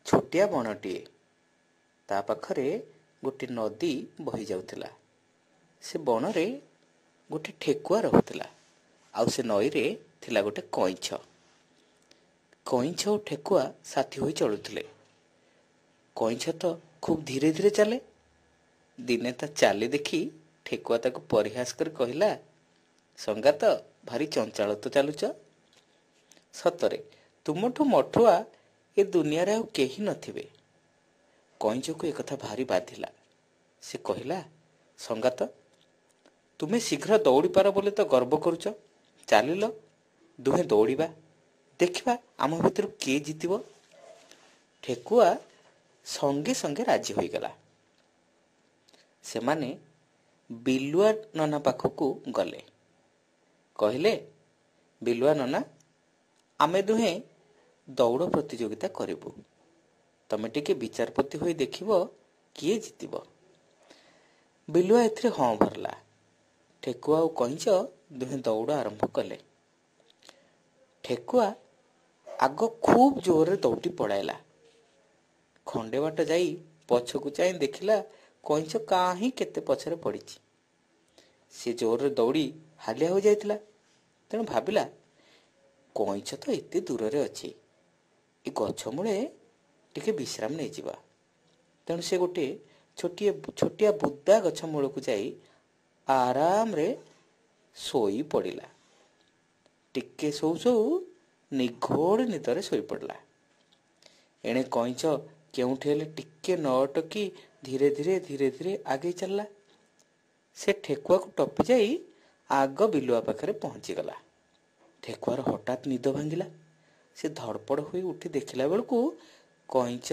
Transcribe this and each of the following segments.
ଛୋଟିଆ ବଣଟିଏ। ତା ପାଖରେ ଗୋଟିଏ ନଦୀ ବହି ଯାଉଥିଲା। ସେ ବଣରେ ଗୋଟେ ଠେକୁଆ ରହୁଥିଲା। ଆଉ ସେ ନଈରେ ଥିଲା ଗୋଟେ କଇଁଛ। କଇଁଛ ଓ ଠେକୁଆ ସାଥୀ ହୋଇ ଚଳୁଥିଲେ। କଇଁଛ ତ ଖୁବ୍ ଧୀରେ ଧୀରେ ଚାଲେ। ଦିନେ ତା ଚାଲି ଦେଖି ଠେକୁଆ ତାକୁ ପରିହାସ କରି କହିଲା, ସଙ୍ଗାତ, ଭାରି ଚଞ୍ଚାଳ ତ ଚାଲୁଛ। ସତରେ ତୁମଠୁ ମଠୁଆ ଏ ଦୁନିଆରେ ଆଉ କେହି ନଥିବେ। କଇଁଛକୁ ଏକଥା ଭାରି ବାଧିଲା। ସେ କହିଲା, ସଙ୍ଗାତ, ତୁମେ ଶୀଘ୍ର ଦୌଡ଼ିପାର ବୋଲି ତ ଗର୍ବ କରୁଛ। ଚାଲିଲ, ଦୁହେଁ ଦୌଡ଼ିବା। ଦେଖିବା ଆମ ଭିତରୁ କିଏ ଜିତିବ। ଠେକୁଆ ସଙ୍ଗେ ସଙ୍ଗେ ରାଜି ହୋଇଗଲା। ସେମାନେ ବିଲୁଆ ନନା ପାଖକୁ ଗଲେ। କହିଲେ, ବିଲୁଆ ନନା, ଆମେ ଦୁହେଁ ଦୌଡ଼ ପ୍ରତିଯୋଗିତା କରିବୁ। ତମେ ଟିକେ ବିଚାରପତି ହୋଇ ଦେଖିବ କିଏ ଜିତିବ। ବିଲୁଆ ଏଥିରେ ହଁ ଭରିଲା। ଠେକୁଆ ଆଉ କଇଁଛ ଦୁହେଁ ଦୌଡ଼ ଆରମ୍ଭ କଲେ। ଠେକୁଆ ଆଗ ଖୁବ୍ ଜୋରରେ ଦୌଡ଼ି ପଳାଇଲା। ଖଣ୍ଡେ ବାଟ ଯାଇ ପଛକୁ ଚାହିଁ ଦେଖିଲା କଇଁଛ କାହିଁ କେତେ ପଛରେ ପଡ଼ିଛି। ସେ ଜୋରରେ ଦୌଡ଼ି ହାଲିଆ ହୋଇଯାଇଥିଲା। ତେଣୁ ଭାବିଲା, କଇଁଛ ତ ଏତେ ଦୂରରେ ଅଛି, ଏ ଗଛ ମୂଳେ ଟିକେ ବିଶ୍ରାମ ନେଇଯିବା। ତେଣୁ ସେ ଗୋଟିଏ ଛୋଟିଆ ବୁଦା ଗଛ ମୂଳକୁ ଯାଇ ଆରାମରେ ଶୋଇ ପଡ଼ିଲା। ଟିକେ ଶୋଉ ଶୋଉ ନିଘୋଡ଼ ନିଦରେ ଶୋଇପଡ଼ିଲା। ଏଣେ କଇଁଛ କେଉଁଠି ହେଲେ ଟିକେ ନ ଅଟକି ଧୀରେ ଧୀରେ ଆଗେଇ ଚାଲିଲା। ସେ ଠେକୁଆକୁ ଟପି ଯାଇ ଆଗ ବିଲୁଆ ପାଖରେ ପହଞ୍ଚିଗଲା। ଠେକୁଆର ହଠାତ୍ ନିଦ ଭାଙ୍ଗିଲା। ସେ ଧଡ଼ପଡ଼ ହୋଇ ଉଠି ଦେଖିଲା ବେଳକୁ କଇଁଛ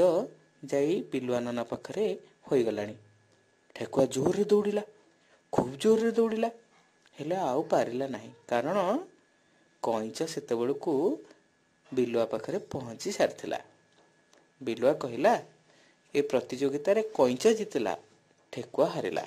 ଯାଇ ବିଲୁଆ ନନା ପାଖରେ ହୋଇଗଲାଣି। ଠେକୁଆ ଜୋରରେ ଦୌଡ଼ିଲା, ଖୁବ୍ ଜୋରରେ ଦୌଡ଼ିଲା, ହେଲେ ଆଉ ପାରିଲା ନାହିଁ। କାରଣ କଇଁଛ ସେତେବେଳକୁ ବିଲୁଆ ପାଖରେ ପହଞ୍ଚି ସାରିଥିଲା। ବିଲୁଆ କହିଲା, ଏ ପ୍ରତିଯୋଗିତାରେ କଇଁଛ ଜିତିଲା, ଠେକୁଆ ହାରିଲା।